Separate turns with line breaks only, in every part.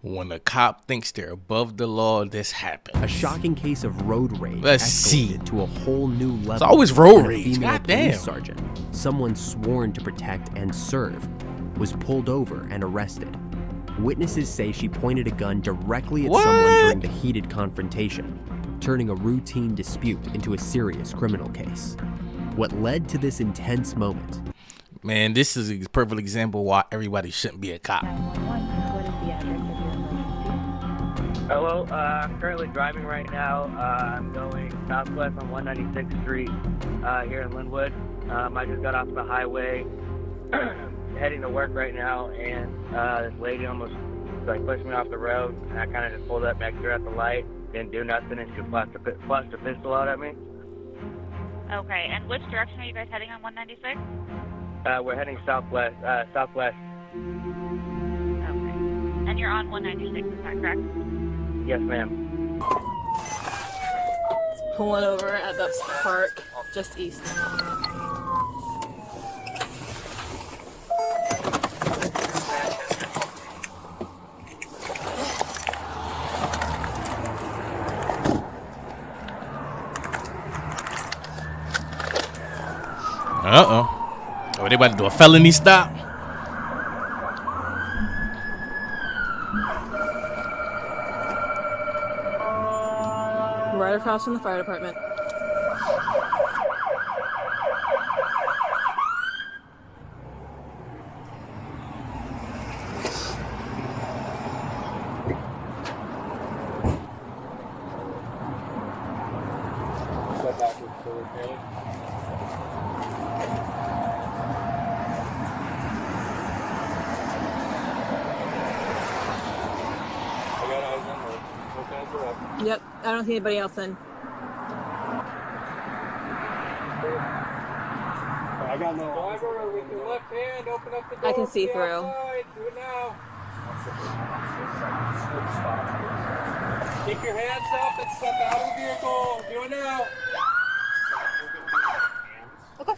When a cop thinks they're above the law, this happens.
A shocking case of road rage
Let's
escalated
see.
to a whole new level.
It's always road
when a
rage.
female
God damn.
police sergeant, someone sworn to protect and serve, was pulled over and arrested. Witnesses say she pointed a gun directly at someone during the heated confrontation, turning a routine dispute into a serious criminal case. What led to this intense moment?
Man, this is a perfect example why everybody shouldn't be a cop.
911, what is the address of your emergency?
Hello, I'm currently driving right now. I'm going southwest on 196th Street here in Linwood. I just got off the highway heading to work right now, and this lady almost pushed me off the road, and I kind of just pulled up next to her at the light, didn't do nothing, and she flashed a pistol out at me.
Okay, and which direction are you guys heading on 196?
We're heading southwest.
Okay. And you're on 196, is that correct?
Yes, ma'am.
Pulling over at the park just east.
Oh, they about to do a felony stop?
Right across from the fire department. Yep, I don't see anybody else in.
I got no. Driver, with your left hand, open up the door.
I can see through.
Outside. Do it now. Keep your hands up and step out of the vehicle. Do it now.
Okay.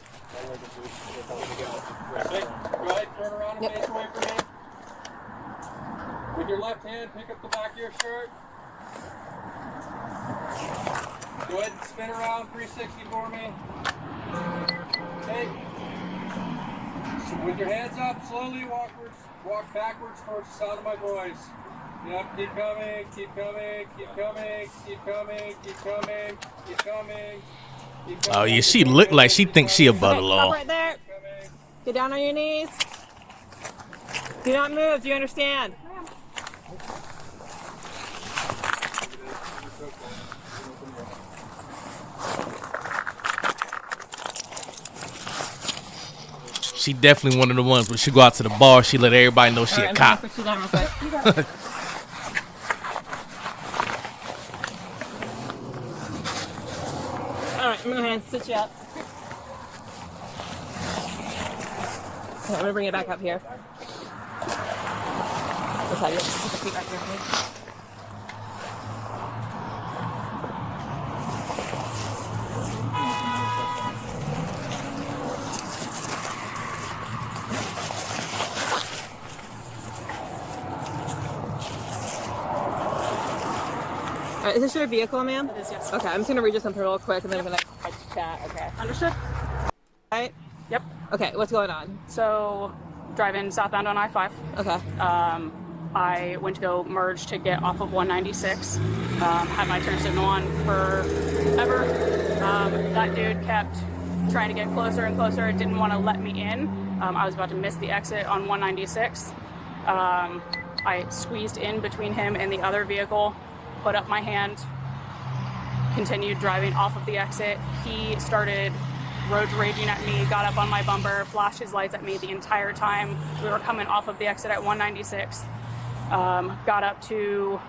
Ready? Right, turn around and face away from me. With your left hand, pick up the back of your shirt. Go ahead and spin around 360 for me. Hey. So with your hands up, slowly walk backwards towards the sound of my voice. Yep, keep coming, keep coming, keep coming, keep coming, keep coming, keep coming.
Oh yeah, she looked like she thinks she above the law.
Stop right there. Get down on your knees. Do not move. Do you understand?
She definitely one of the ones when she go out to the bar, she let everybody know she a cop.
Put you down real quick. All right, I'm gonna go ahead and sit you up. Okay, I'm gonna bring it back up here. Just have you put the feet back here, please. All right, is this your vehicle, ma'am?
It is, yes.
Okay, I'm just gonna read you something real quick and then I'm gonna chat. Okay.
Understood?
Right?
Yep.
Okay, what's going on?
So, driving southbound on I-5.
Okay.
I went to go merge to get off of 196. Had my turn signal on forever. That dude kept trying to get closer and closer. It didn't want to let me in. I was about to miss the exit on 196. I squeezed in between him and the other vehicle, put up my hand, continued driving off of the exit. He started road raging at me, got up on my bumper, flashed his lights at me the entire time. We were coming off of the exit at 196. Got up to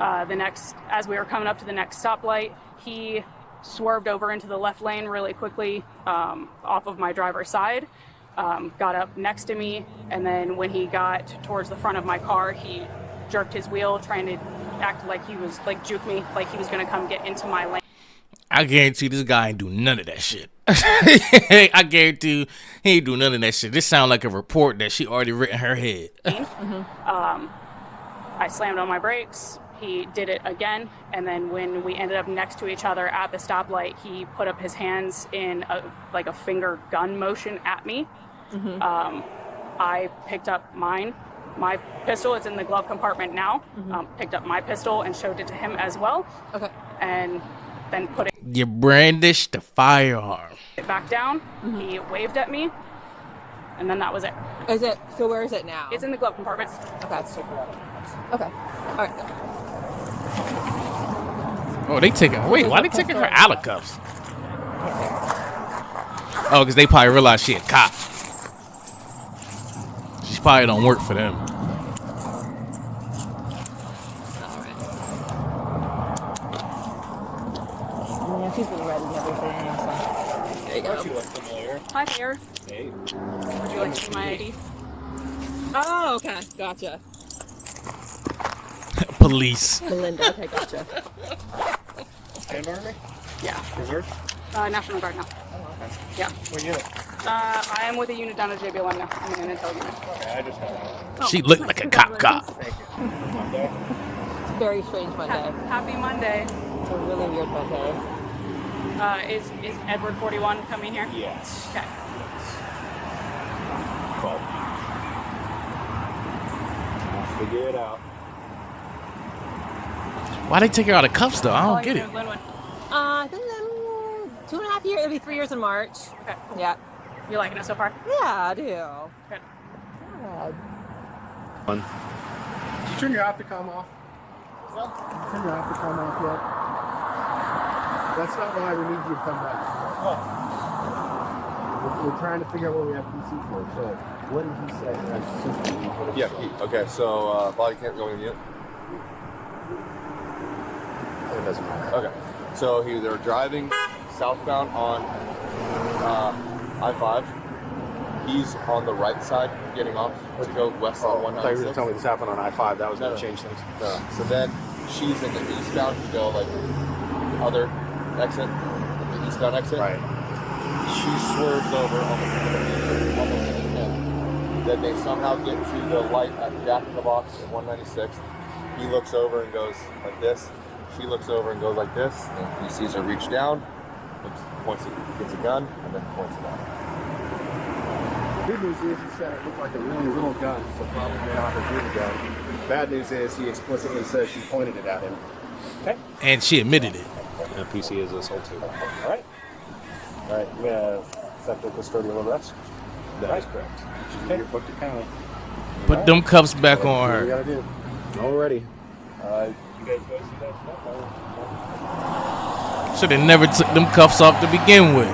as we were coming up to the next stoplight, he swerved over into the left lane really quickly off of my driver's side. Got up next to me, and then when he got towards the front of my car, he jerked his wheel, trying to act like he was, juke me, like he was gonna come get into my lane.
I guarantee this guy ain't do none of that shit. I guarantee you, he ain't do none of that shit. This sound like a report that she already written in her head.
I slammed on my brakes. He did it again, and then when we ended up next to each other at the stoplight, he put up his hands in a finger gun motion at me. I picked up my pistol. It's in the glove compartment now. Picked up my pistol and showed it to him as well.
Okay.
And then put
You brandished the firearm.
it back down. He waved at me, and then that was it.
Is it? So where is it now?
It's in the glove compartment.
Okay. Okay. All right.
Oh, they taking. Wait, why they taking her out of cuffs? Oh, because they probably realized she a cop. She probably don't work for them.
Yeah, she's been read and everything. So. There you go.
She looks familiar.
Hi there.
Hey.
Would you like to see my ID?
Oh, okay. Gotcha.
Police.
Melinda. Okay, gotcha.
Stand Army?
Yeah.
Reserve?
National Guard now.
Oh, okay.
Yeah.
What unit?
I am with a unit down at JBLM now. I'm in an intel unit.
Okay, I just have
She looked like a cop.
Thank you. Monday?
It's a very strange Monday.
Happy Monday.
It's a really weird Monday.
Is Edward 41 coming here?
Yes.
Okay.
Cool. I'll figure it out.
Why they take her out of cuffs though? I don't get it.
Linwood.
I think 2.5 years. It'll be 3 years in March.
Okay.
Yeah.
You liking it so far?
Yeah, I do.
Good.
God.
Did you turn your opticom off? Turn your opticom off yet? That's not why we need you to come back. We're trying to figure out what we have PC for. So, what did he say?
Yeah, okay, so body cam going in yet?
It doesn't matter.
Okay, so they're driving southbound on I-5. He's on the right side getting off to go west on
I thought you were
196.
going to tell me this happened on I-5. That was going
No.
to change things.
So then she's in the eastbound to go like other exit, the eastbound exit.
Right.
She swerves over almost into him. Then they somehow get to the light at Jack in the Box at 196. He looks over and goes like this. She looks over and goes like this. And he sees her reach down, gets a gun, and then points it out.
Good news is he said it looked like a really little gun, so probably not a good gun. Bad news is he explicitly says she pointed it at him. Okay.
And she admitted it.
And PC is assault too. All right. All right. We have accepted custodial arrest. That is correct. Okay. Your book to county.
Put them cuffs back on
What we
her.
gotta do. Alrighty. You guys go see that stuff?
Should have never took them cuffs off to begin with.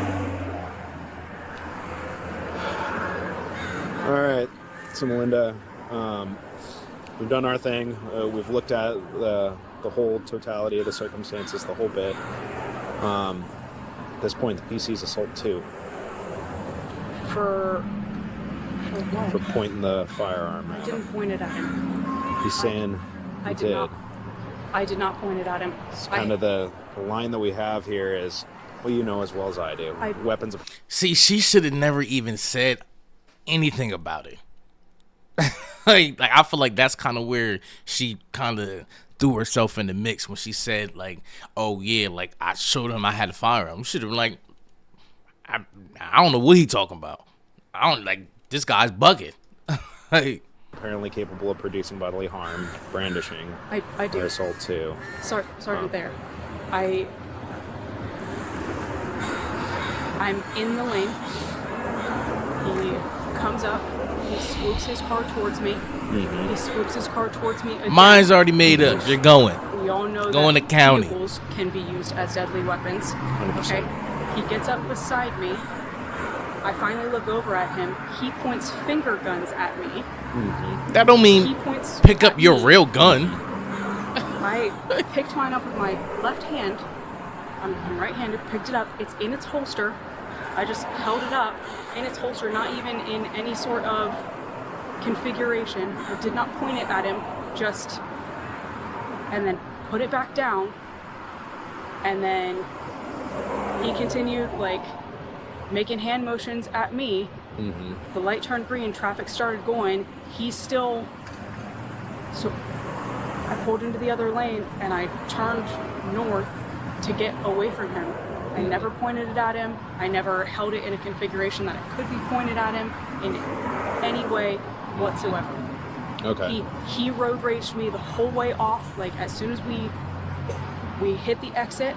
All right. So Melinda, we've done our thing. We've looked at the whole totality of the circumstances, the whole bit. At this point, the PC's assault too.
For
For pointing the firearm
I
at
didn't
him.
point it at him.
He's saying
I
he
did
did.
not. I did not point it at him.
It's kind of the line that we have here is, well, you know as well as I do. Weapons.
See, she should have never even said anything about it. like I feel like that's kind of where she kind of threw herself in the mix when she said like, "Oh yeah, like I showed him I had a firearm." Should have been like, I don't know what he talking about. I don't like this guy's bugging. Like,
Apparently capable of producing bodily harm, brandishing,
I do.
assault too.
Sergeant Bear, I'm in the lane. He comes up. He swoops his car towards me.
Mm-hmm.
He swoops his car towards me again.
mine's already made up. You're going.
We all know
Going
that
to county.
vehicles can be used as deadly weapons.
100%.
Okay? He gets up beside me. I finally look over at him. He points finger guns at me.
That don't
He
mean
points
pick up
at
your
me.
real gun.
I picked mine up with my left hand. I'm right-handed. Picked it up. It's in its holster. I just held it up in its holster, not even in any sort of configuration. I did not point it at him. Just and then put it back down. And then he continued like making hand motions at me. The light turned green, traffic started going. He's still so I pulled into the other lane and I turned north to get away from him. I never pointed it at him. I never held it in a configuration that it could be pointed at him in any way whatsoever.
Okay.
He road raged me the whole way off. Like, as soon as we hit the exit,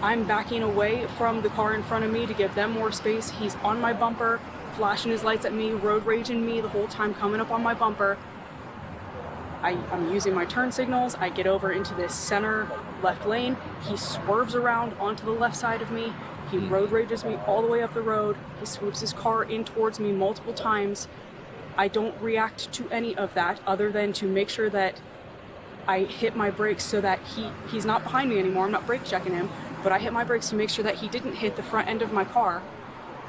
I'm backing away from the car in front of me to give them more space. He's on my bumper, flashing his lights at me, road raging me the whole time, coming up on my bumper. I'm using my turn signals. I get over into this center left lane. He swerves around onto the left side of me. He road rages me all the way up the road. He swoops his car in towards me multiple times. I don't react to any of that other than to make sure that I hit my brakes so that he's not behind me anymore. I'm not brake checking him, but I hit my brakes to make sure that he didn't hit the front end of my car.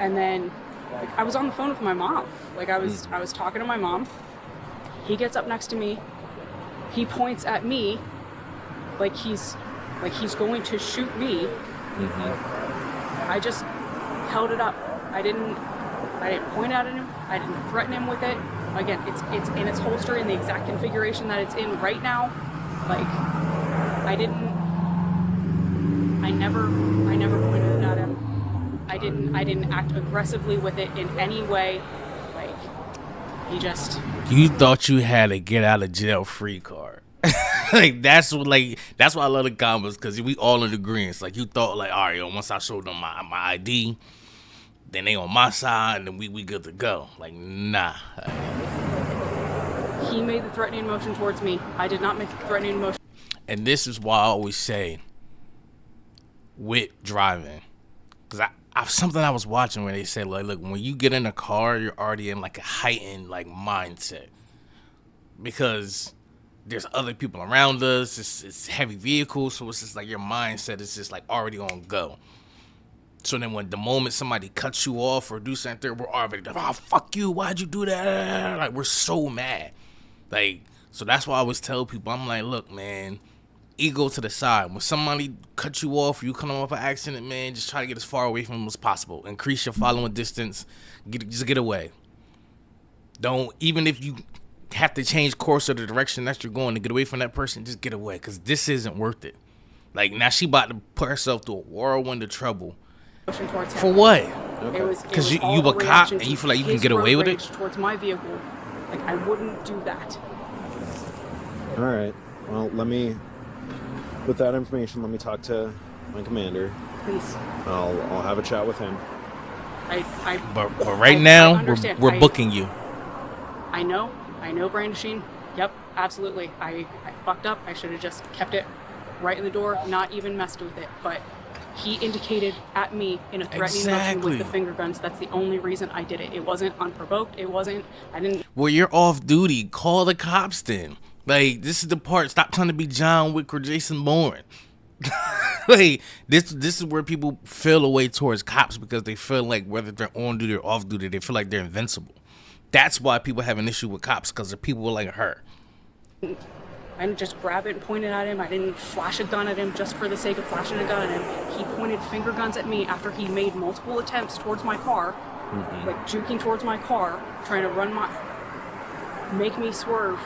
And then, like, I was on the phone with my mom. Like, I was talking to my mom. He gets up next to me. He points at me like he's going to shoot me. I just held it up. I didn't point at him. I didn't threaten him with it. Again, it's in its holster in the exact configuration that it's in right now. Like, I never pointed it at him. I didn't act aggressively with it in any way. Like,
you thought you had a get out of jail free card. Like, that's why I love the comments, because we all in agreement. Like, you thought, like, all right, yo, once I showed them my ID, then they on my side, and then we good to go. Like, nah.
He made the threatening motion towards me. I did not make the threatening motion.
And this is why I always say, with driving, because something I was watching where they said, like, look, when you get in a car, you're already in, like, a heightened, like, mindset, because there's other people around us. It's heavy vehicles, so it's just like your mindset is just like already on go. So then when the moment somebody cuts you off or do something, we're already like, oh, fuck you, why'd you do that? Like, we're so mad. Like, so that's why I always tell people, I'm like, look, man, ego to the side. When somebody cuts you off, or you come off an accident, man, just try to get as far away from them as possible. Increase your following distance. Just get away. Don't, even if you have to change course or the direction that you're going to get away from that person, just get away, because this isn't worth it. Like, now she about to put herself through a whirlwind of trouble. For what? Because you a cop and you feel like you can get away with it?
Towards my vehicle. Like, I wouldn't do that.
All right. Well, with that information, let me talk to my commander.
Please.
I'll have a chat with him.
But right now, we're booking you.
I know brandishing. Yep, absolutely. I fucked up. I should have just kept it right in the door, not even messed with it. But he indicated at me in a threatening motion with the finger guns. That's the only reason I did it. It wasn't unprovoked. I didn't.
Well, you're off duty. Call the cops then. Like, this is the part. Stop trying to be John Wick or Jason Bourne. Like, this is where people feel away towards cops, because they feel like whether they're on duty or off duty, they feel like they're invincible. That's why people have an issue with cops, because of people like her.
I didn't just grab it and point it at him. I didn't flash a gun at him just for the sake of flashing a gun at him. He pointed finger guns at me after he made multiple attempts towards my car, like juking towards my car, trying to make me swerve.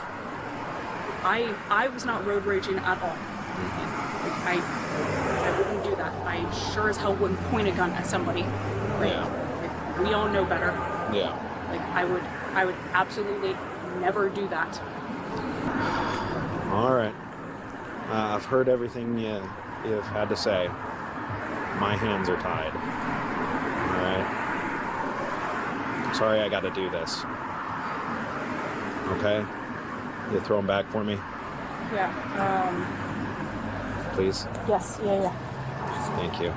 I was not road raging at all. Like, I wouldn't do that. I sure as hell wouldn't point a gun at somebody. Like, we all know better.
Yeah.
Like, I would absolutely never do that.
All right. I've heard everything you've had to say. My hands are tied. All right. Sorry I got to do this. Okay? You throw them back for me?
Yeah.
Please?
Yes. Yeah.
Thank you.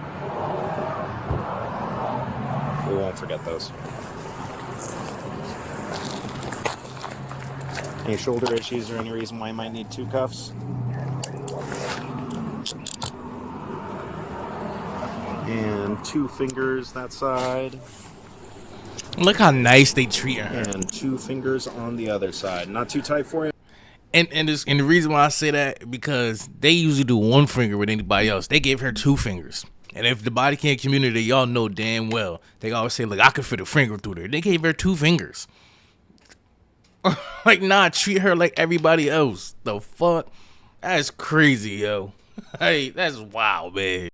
We won't forget those. Any shoulder issues or any reason why you might need 2 cuffs? And 2 fingers that side.
Look how nice they treat her.
And 2 fingers on the other side. Not too tight for you?
And the reason why I say that, because they usually do 1 finger with anybody else. They gave her 2 fingers. And if the body cam community, y'all know damn well, they always say, look, I could fit a finger through there. They gave her 2 fingers. Like, nah, treat her like everybody else. The fuck? That's crazy, yo. Hey, that's wild, man.